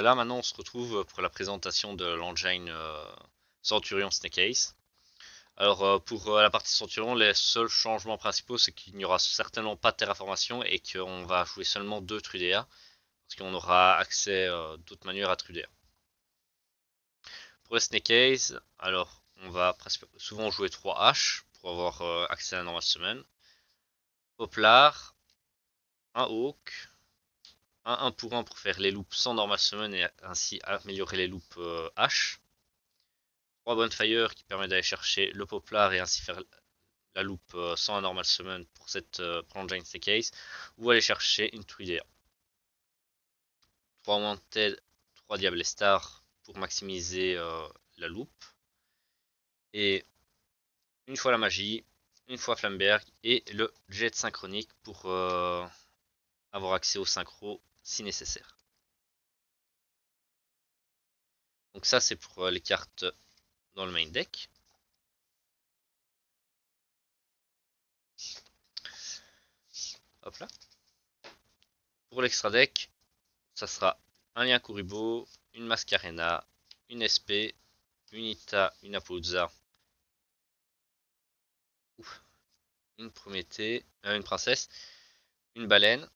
là maintenant on se retrouve pour la présentation de l'engine Centurion Snake Eyes. Alors pour la partie Centurion, les seuls changements principaux c'est qu'il n'y aura certainement pas de terraformation et qu'on va jouer seulement 2 Trudea parce qu'on aura accès d'autres manières à Trudea. Pour les Snake Eyes, alors on va souvent jouer 3 H pour avoir accès à la normal summon. Poplar, un Hawk, un 1 pour 1 pour faire les loops sans normal summon et ainsi améliorer les loops H. 3 Bonfire qui permet d'aller chercher le Poplar et ainsi faire la loop sans un normal summon pour cette Prolonging Staircase, ou aller chercher une Truidea. 3 Wanted, 3 Diable Star pour maximiser la loop. Et une fois la magie, une fois Flamberg et le jet synchronique pour avoir accès au synchro si nécessaire. Donc ça c'est pour les cartes dans le main deck. Hop là. Pour l'extra deck, ça sera un lien Kuribo, une Mascarena, une SP, une Ita, une Apollousa, une Prométhée, une princesse, une baleine,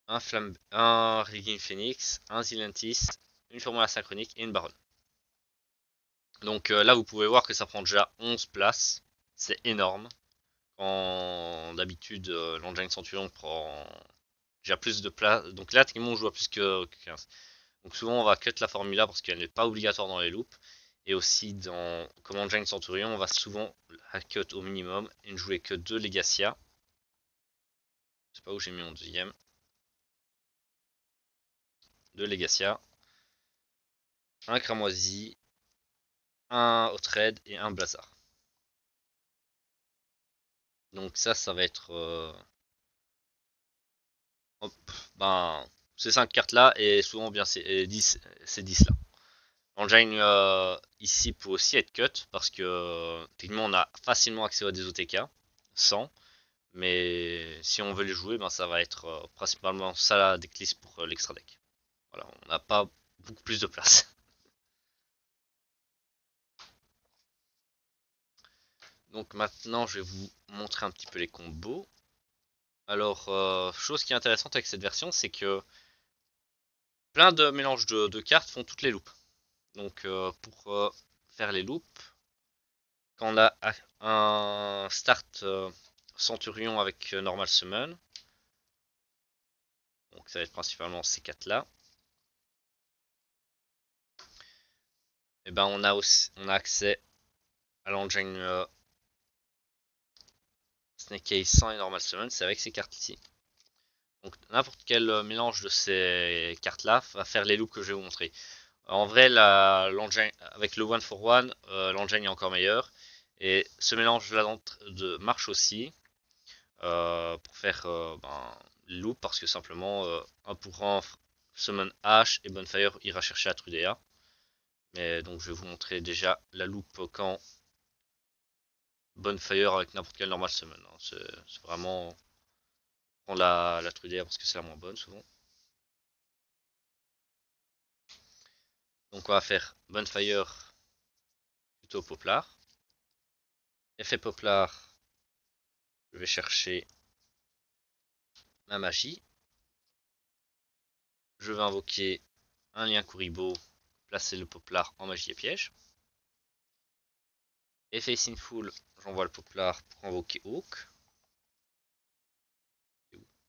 un Rigging Phoenix, un Zilantis, une Formula synchronique et une baronne. Donc là vous pouvez voir que ça prend déjà 11 places, c'est énorme. Quand d'habitude l'engine Centurion prend déjà plus de place, donc là techniquement on joue à plus que 15. Donc souvent on va cut la formula parce qu'elle n'est pas obligatoire dans les loops. Et aussi dans Command Giant Centurion, on va souvent la cut au minimum et ne jouer que 2 Legacia. Je sais pas où j'ai mis mon deuxième. 2 Legacia. Un Cramoisi, un Hotred et un Blazar. Donc ça va être... hop, ben, ces 5 cartes là et souvent bien ces 10 là. L'engine ici peut aussi être cut parce que techniquement on a facilement accès à des OTK sans, mais si on veut les jouer, ben ça va être principalement ça la decklist pour l'extra deck. Voilà, on n'a pas beaucoup plus de place. Donc maintenant je vais vous montrer un petit peu les combos. Alors chose qui est intéressante avec cette version, c'est que plein de mélanges de cartes font toutes les loops. Donc pour faire les loops, quand on a un start Centurion avec Normal Summon, donc ça va être principalement ces 4 là, et ben on a accès à l'engine Snake Eyes sans et Normal Summon, c'est avec ces cartes ici. Donc n'importe quel mélange de ces cartes là va faire les loops que je vais vous montrer. En vrai, avec le one for one, l'engine est encore meilleur. Et ce mélange là de marche aussi pour faire loop parce que simplement un pour un summon H et Bonfire ira chercher la Trudea. Mais donc je vais vous montrer déjà la loop quand Bonfire avec n'importe quel normal summon. Hein. C'est vraiment prendre la Trudea parce que c'est la moins bonne souvent. Donc on va faire Bonfire plutôt Poplar. Effet Poplar, je vais chercher ma magie. Je vais invoquer un lien Kuribo, placer le Poplar en magie et piège. Effet Sinful, j'envoie le Poplar pour invoquer Hawk.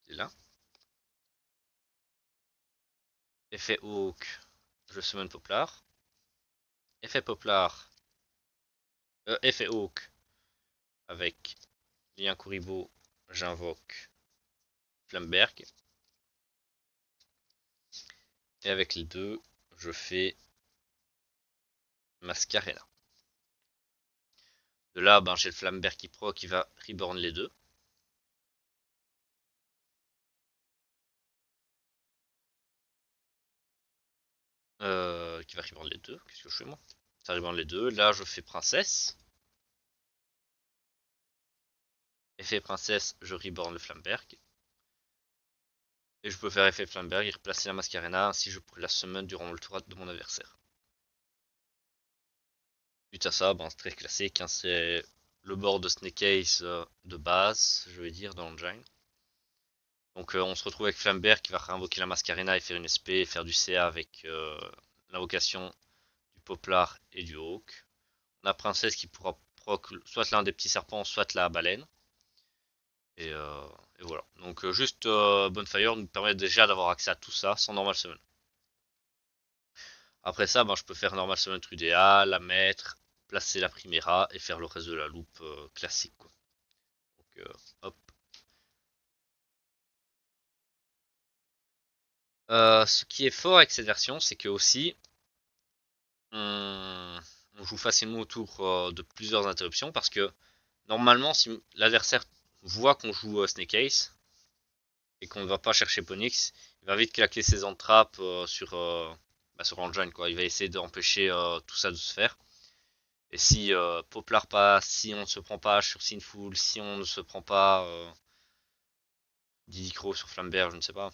C'est là. Effet Hawk, je summon Poplar. Effet Poplar, effet Hawk, avec lien Kuribo, j'invoque Flamberg. Et avec les deux, je fais Mascarena. De là, ben, j'ai le Flamberg qui pro qui va reborn les deux. Qui va reborn les deux. Qu'est-ce que je fais moi? Ça reborn les deux. Là, je fais princesse. Effet princesse, je reborn le Flamberg. Et je peux faire effet Flamberg et replacer la Mascarena, ainsi je pourrais la summon durant le tour de mon adversaire. Suite à ça, c'est très classique, hein, c'est le board de Snake Eyes de base, je vais dire, dans l'engine. Donc on se retrouve avec Flamberg qui va réinvoquer la Mascarena et faire une SP et faire du CA avec l'invocation du Poplar et du Hawk. On a Princesse qui pourra proc soit l'un des petits serpents, soit la baleine. Et, euh, et voilà. Donc juste Bonfire nous permet déjà d'avoir accès à tout ça sans normal summon. Après ça, je peux faire normal summon Trudea, la mettre, placer la Primera et faire le reste de la loupe classique, quoi. Donc hop. Ce qui est fort avec cette version, c'est que aussi on, on joue facilement autour de plusieurs interruptions parce que normalement, si l'adversaire voit qu'on joue Snake Ace et qu'on ne va pas chercher Ponix, il va vite claquer ses entrappes sur Engine, quoi. Il va essayer d'empêcher tout ça de se faire. Et si Poplar passe, si on ne se prend pas sur Sinful, si on ne se prend pas Didicro sur Flamberge, je ne sais pas.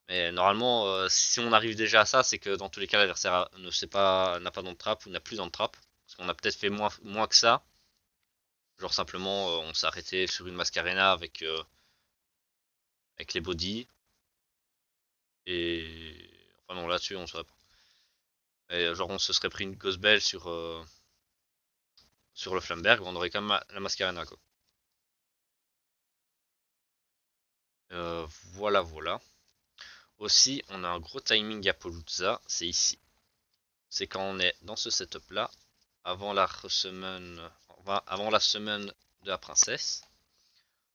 Mais normalement, si on arrive déjà à ça, c'est que dans tous les cas, l'adversaire ne sait pas, n'a pas d'entrap ou n'a plus d'entrap. Parce qu'on a peut-être fait moins que ça. Genre simplement, on s'est arrêté sur une Mascarena avec les bodies. Et enfin non, là-dessus, on saurait pas. Et genre, on se serait pris une Ghost Bell sur le Flamberg, on aurait quand même la Mascarena, quoi. Voilà, voilà. Aussi, on a un gros timing à Palooza, c'est ici. C'est quand on est dans ce setup là, avant la avant la summon de la princesse.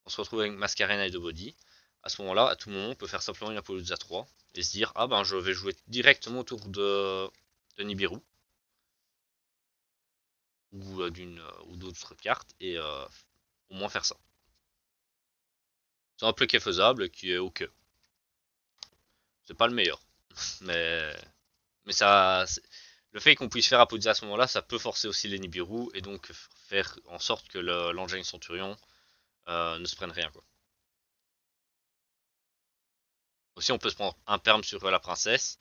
On se retrouve avec Mascarena et deux body. À ce moment-là, à tout moment, on peut faire simplement une Apollousa 3 et se dire, ah je vais jouer directement autour de Nibiru ou ou d'autres cartes et au moins faire ça. C'est un play qui est faisable et qui est ok. C'est pas le meilleur, mais ça, le fait qu'on puisse faire Apollousa à ce moment-là, ça peut forcer aussi les Nibiru et donc faire en sorte que l'engin Centurion ne se prenne rien, quoi. Aussi, on peut se prendre un perm sur la princesse.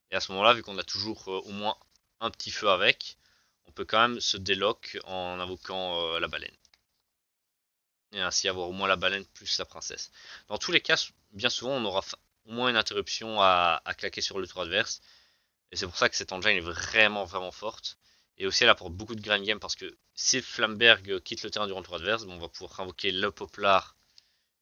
Et à ce moment-là, vu qu'on a toujours au moins un petit feu avec, on peut quand même se délock en invoquant la baleine. Et ainsi avoir au moins la baleine plus la princesse. Dans tous les cas, bien souvent, on aura au moins une interruption à claquer sur le tour adverse. Et c'est pour ça que cette engine est vraiment forte. Et aussi, elle apporte beaucoup de grind game parce que si Flamberg quitte le terrain durant le tour adverse, on va pouvoir invoquer le Poplar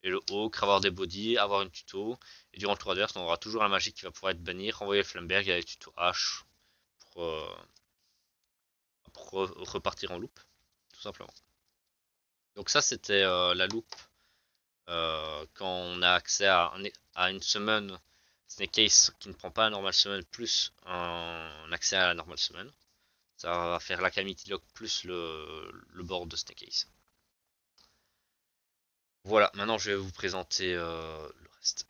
et le Hawk, avoir des bodies, avoir une tuto. Et durant le tour adverse, on aura toujours la magie qui va pouvoir être bannie, renvoyer Flamberg et les tutos H pour, repartir en loop, tout simplement. Donc ça, c'était la loop quand on a accès à une summon Snake Ace qui ne prend pas un normal summon plus un accès à la normal summon. Ça va faire la Calamity Lock plus le board de Snake Ace. Voilà, maintenant je vais vous présenter le reste.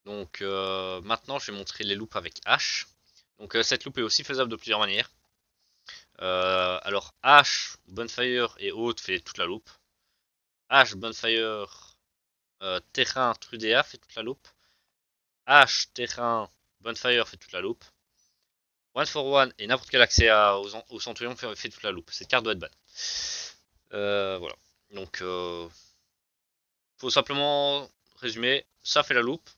Donc maintenant je vais montrer les loops avec H. Donc cette loop est aussi faisable de plusieurs manières. Alors H, Bonfire et Haute fait toute la loop. H, Bonfire, Terrain, Trudea fait toute la loop. H, Terrain, Bonfire fait toute la loop. One for One et n'importe quel accès au Centurion fait toute la loop. Cette carte doit être ban. Voilà. Donc faut simplement résumer. Ça fait la loop.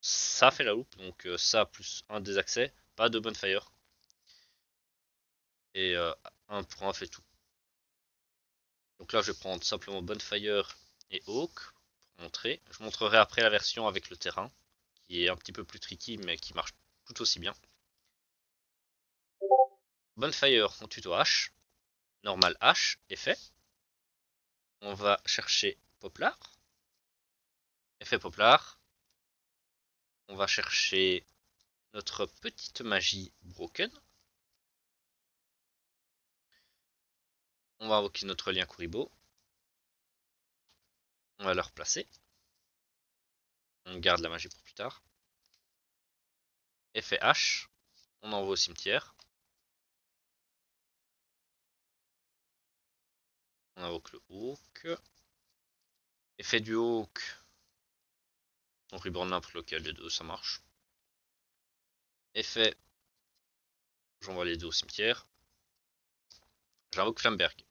Ça fait la loop. Donc ça plus un des accès. Pas de Bonfire. Et un pour un fait tout. Donc là je vais prendre simplement Bonfire et Hawk pour montrer. Je montrerai après la version avec le terrain, qui est un petit peu plus tricky mais qui marche tout aussi bien. Bonfire en tuto H, normal H est fait. On va chercher Poplar, effet Poplar. On va chercher notre petite magie Broken. On va invoquer notre lien Kuribo. On va le replacer. On garde la magie pour plus tard. Effet H, on envoie au cimetière. On invoque le Hawk. Effet du Hawk. On reborn n'importe lequel des deux, ça marche. Effet. J'envoie les deux au cimetière. J'invoque Flamberg.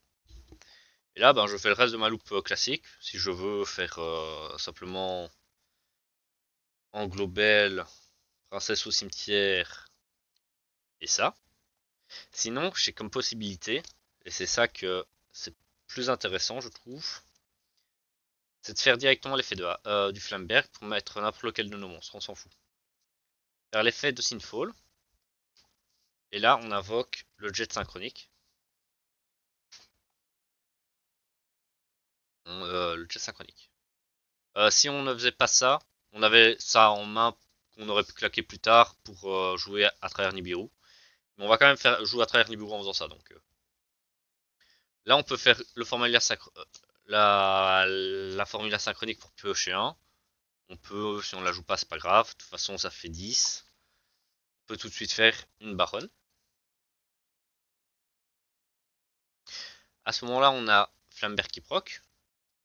Et là, ben, je fais le reste de ma loupe classique. Si je veux faire simplement Anglobel, Princesse au cimetière et ça. Sinon, j'ai comme possibilité, et c'est ça que c'est plus intéressant, je trouve, c'est de faire directement l'effet du Flamberg pour mettre n'importe lequel de nos monstres, on s'en fout. Faire l'effet de Sinfall. Et là, on invoque le jet synchronique. Le jet synchronique. Si on ne faisait pas ça, on avait ça en main qu'on aurait pu claquer plus tard pour jouer à travers Nibiru. Mais on va quand même faire jouer à travers Nibiru en faisant ça. Donc là, on peut faire le formulaire la formula synchronique pour piocher 1. On peut, si on la joue pas, c'est pas grave. De toute façon, ça fait 10. On peut tout de suite faire une baronne. À ce moment-là, on a Flamberg qui proc.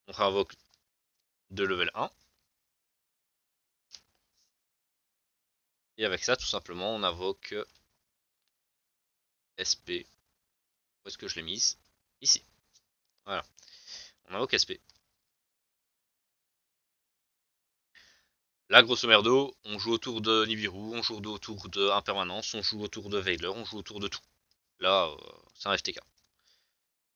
On réinvoque de level 1. Et avec ça, tout simplement, on invoque SP. Où est-ce que je l'ai mise? Ici. Voilà. On invoque SP. Là, grosso merdo, on joue autour de Nibiru, on joue autour de Impermanence, on joue autour de Veiler, on joue autour de tout. Là, c'est un FTK.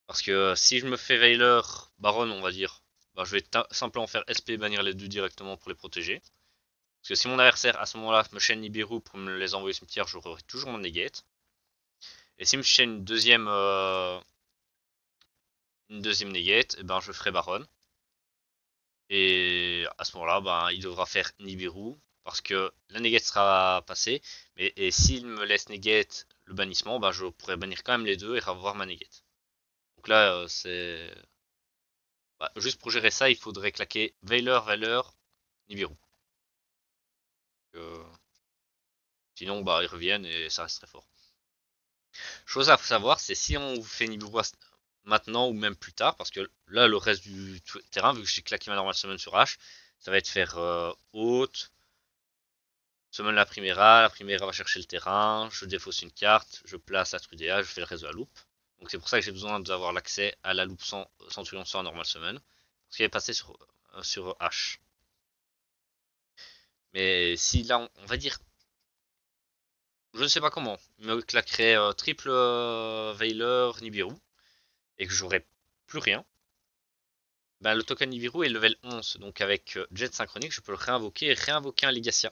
Parce que si je me fais Veiler, Baron, on va dire, bah, je vais simplement faire SP, bannir les deux directement pour les protéger. Parce que si mon adversaire, à ce moment-là, me chaîne Nibiru pour me les envoyer au cimetière, j'aurai toujours mon negate. Et s'il me chaîne une deuxième negate, et ben je ferai Baron. Et à ce moment-là, ben, il devra faire Nibiru. Parce que la negate sera passée. Et s'il me laisse negate le bannissement, ben, je pourrais bannir quand même les deux et avoir ma negate. Donc là, c'est... Bah, juste pour gérer ça, il faudrait claquer Veiler, Nibiru. Euh, Sinon, bah, ils reviennent et ça reste très fort. Chose à savoir, c'est si on fait Nibiru maintenant ou même plus tard, parce que là, le reste du terrain, vu que j'ai claqué ma normale summon sur H, ça va être faire haute, summon la Primera va chercher le terrain, je défausse une carte, je place la Trudea, je fais le reste de la loupe. Donc c'est pour ça que j'ai besoin d'avoir l'accès à la loupe sans Centurion sans normal summon, parce qu'elle est passée sur H. Mais si là, on va dire, je ne sais pas comment, me claquerait triple Veiler Nibiru, et que j'aurais plus rien, ben, le token Nibiru est level 11, donc avec Jet synchronique, je peux le réinvoquer et réinvoquer un Legacia.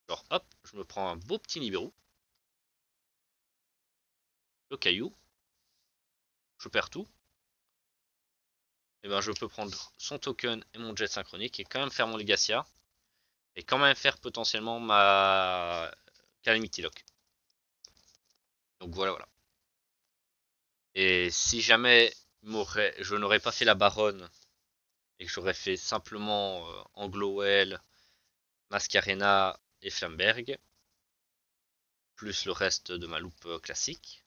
Alors hop, je me prends un beau petit Nibiru, le caillou, je perds tout, et ben je peux prendre son token et mon Jet synchronique et quand même faire mon Legacia, et quand même faire potentiellement ma Calamity Lock. Donc voilà, voilà. Et si jamais je n'aurais pas fait la baronne et que j'aurais fait simplement Anglowell, Mascarena et Flamberg, plus le reste de ma loupe classique.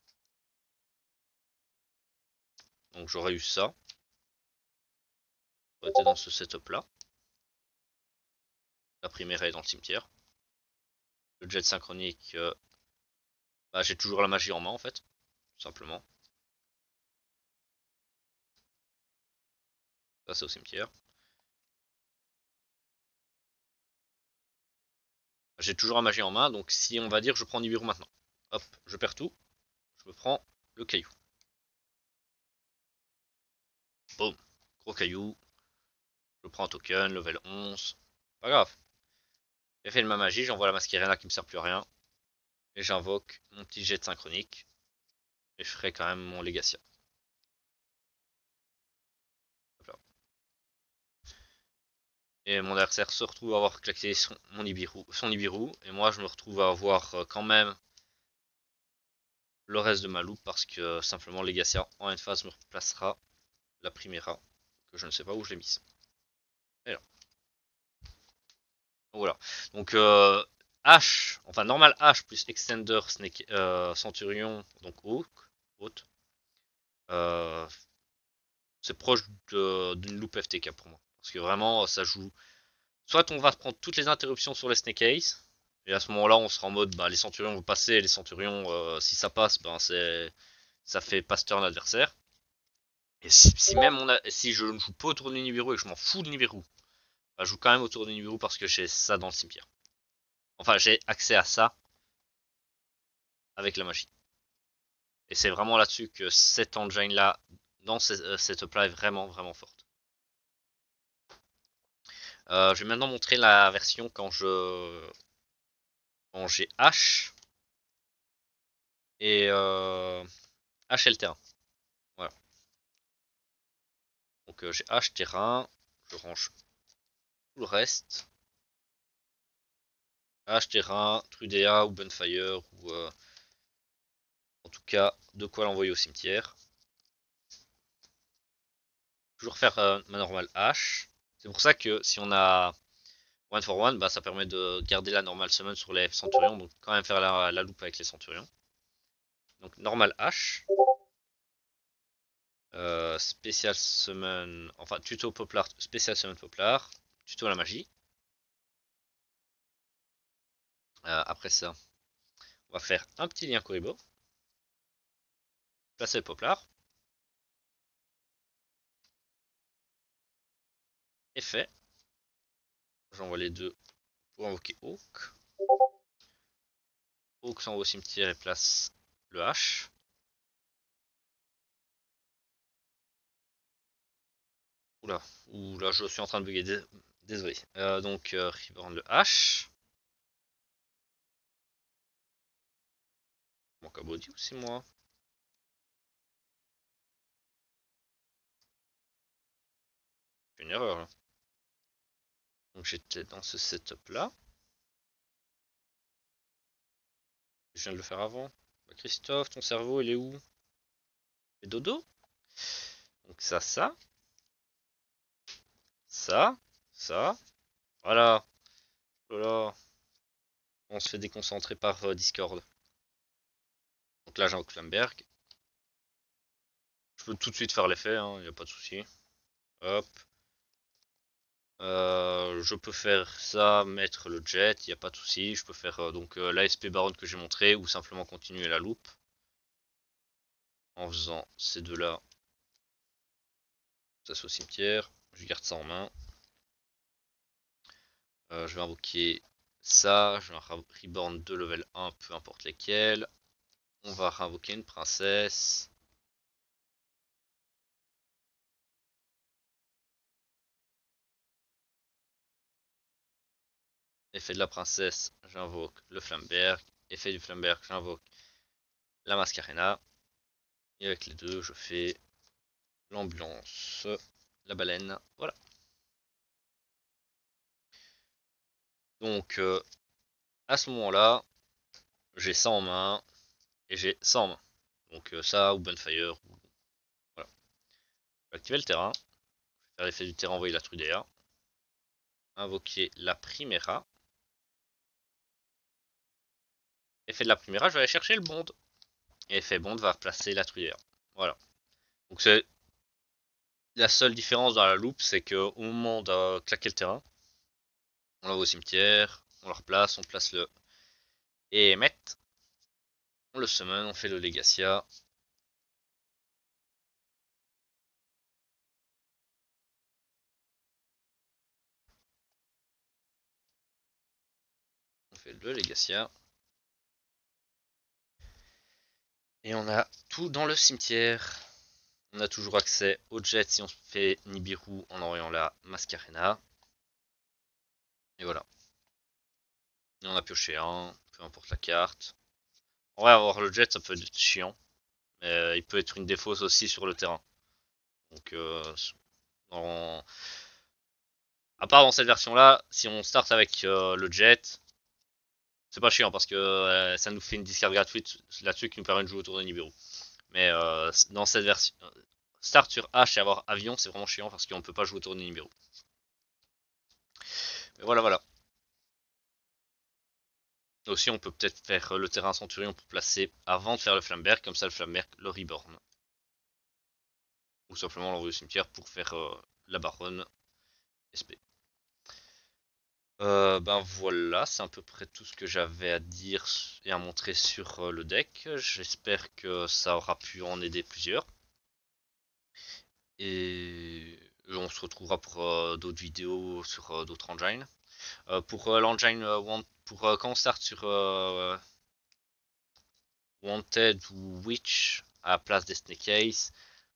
Donc j'aurais eu ça. J'aurais été dans ce setup là. La primaire est dans le cimetière. Le jet synchronique, bah, j'ai toujours la magie en main en fait, tout simplement. Ça c'est au cimetière. J'ai toujours la magie en main, donc si on va dire je prends Nibiru maintenant. Hop, je perds tout. Je me prends le caillou. Boum, gros caillou. Je prends un token, level 11. Pas grave. J'ai fait ma magie, j'envoie la Masquerena qui me sert plus à rien. Et j'invoque mon petit jet synchronique. Et je ferai quand même mon Legacia. Et mon adversaire se retrouve à avoir claqué son Nibiru. Et moi je me retrouve à avoir quand même le reste de ma loupe parce que simplement Legacia en end phase me replacera la Primera. Que je ne sais pas où je l'ai mise. Et là. Voilà. Donc H, enfin normal H plus Extender Snake, Centurion, donc Hawk, haute. c'est proche d'une loupe FTK pour moi. Parce que vraiment, ça joue. Soit on va prendre toutes les interruptions sur les Snake Eyes, et à ce moment-là, on sera en mode, bah, les Centurions vont passer, et les Centurions, si ça passe, ben ça fait pass turn adversaire. Et si même si je ne joue pas autour du Nibiru et que je m'en fous de Nibiru, bah, je joue quand même autour du Nibiru parce que j'ai ça dans le cimetière. Enfin, j'ai accès à ça avec la magie. Et c'est vraiment là-dessus que cette engine là, dans cette up là, est vraiment vraiment forte. Je vais maintenant montrer la version quand j'ai H et H et le terrain. Voilà. Donc j'ai H terrain, je range tout le reste. H terrain, Trudea ou Bonfire ou en tout cas de quoi l'envoyer au cimetière. Toujours faire ma normale H. C'est pour ça que si on a one for one, bah, ça permet de garder la normale summon sur les centurions, donc quand même faire la loupe avec les centurions. Donc normal H. Spécial summon, enfin tuto poplar, spécial summon poplar, tuto à la magie. Après ça, on va faire un petit lien Kuribo. Placer le poplar. Effet. J'envoie les deux pour invoquer Hawk. Hawk s'envoie au cimetière et place le H. Oula, oula, je suis en train de bugger, désolé. Donc, Reborn le H. Manque à body ou c'est moi? J'ai une erreur là. Donc j'étais dans ce setup là. Je viens de le faire avant. Bah, Christophe, ton cerveau il est où? Et dodo? Donc ça, ça. Voilà. Voilà. On se fait déconcentrer par Discord. Donc là j'ai un Klamberg. Je peux tout de suite faire l'effet, hein, y a pas de souci. Hop. Je peux faire ça, mettre le jet, il n'y a pas de souci. Je peux faire donc l'ASP Baron que j'ai montré ou simplement continuer la loupe en faisant ces deux là. Ça c'est au cimetière, je garde ça en main. Je vais invoquer ça, je vais un reborn de level 1, peu importe lesquels. On va invoquer une princesse. Effet de la princesse, j'invoque le Flamberg. Effet du Flamberg, j'invoque la Mascarena. Et avec les deux, je fais l'ambulance, la baleine. Voilà. Donc, à ce moment-là, j'ai ça en main et j'ai ça en main. Donc, ça ou Bonfire. Voilà. Je vais activer le terrain. Je vais faire l'effet du terrain, envoyer la Trudea. Invoquer la Primera. Effet de la Primera, je vais aller chercher le bond. Et effet bond va replacer la Trudea. Voilà. Donc, c'est la seule différence dans la loupe, c'est qu'au moment de claquer le terrain, on l'envoie au cimetière, on le replace, on place le Emmet, on le summon, on fait le Legacia. On fait le Legacia. Et on a tout dans le cimetière. On a toujours accès au jet si on fait Nibiru en envoyant la Mascarena. Et voilà. Et on a pioché un, peu importe la carte. En vrai, avoir le jet, ça peut être chiant. Mais il peut être une défausse aussi sur le terrain. Donc, dans... à part dans cette version-là, si on start avec le jet, c'est pas chiant parce que ça nous fait une discard gratuite là-dessus qui nous permet de jouer autour de Nibiru. Mais dans cette version, start sur H et avoir avion, c'est vraiment chiant parce qu'on peut pas jouer autour de Nibiru. Mais voilà, voilà. Aussi, on peut peut-être faire le terrain Centurion pour placer avant de faire le Flamberg, comme ça le Flamberg le reborn. ou simplement l'envoyer au cimetière pour faire la baronne SP. Ben voilà, c'est à peu près tout ce que j'avais à dire et à montrer sur le deck. J'espère que ça aura pu en aider plusieurs. Et on se retrouvera pour d'autres vidéos sur d'autres engines. Pour l'engine quand on start sur Wanted ou Witch à la place des Snake Eyes,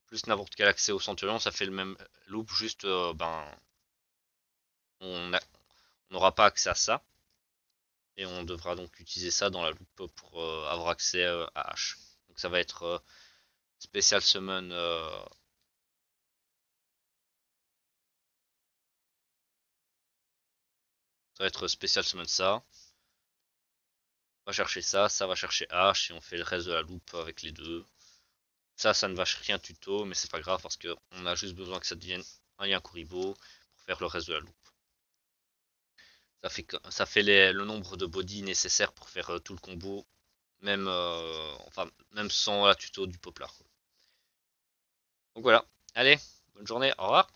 plus n'importe quel accès au Centurion, ça fait le même loop, juste on n'aura pas accès à ça. Et on devra donc utiliser ça dans la loupe pour avoir accès à H. Donc ça va être Special Summon. Ça va être Special Summon ça. On va chercher ça, ça va chercher H et on fait le reste de la loupe avec les deux. Ça ne va rien tuto, mais c'est pas grave parce qu'on a juste besoin que ça devienne un lien Kuribo pour faire le reste de la loupe. Ça fait le nombre de body nécessaire pour faire tout le combo, même, même sans la tuto du Poplar. Donc voilà, allez, bonne journée, au revoir.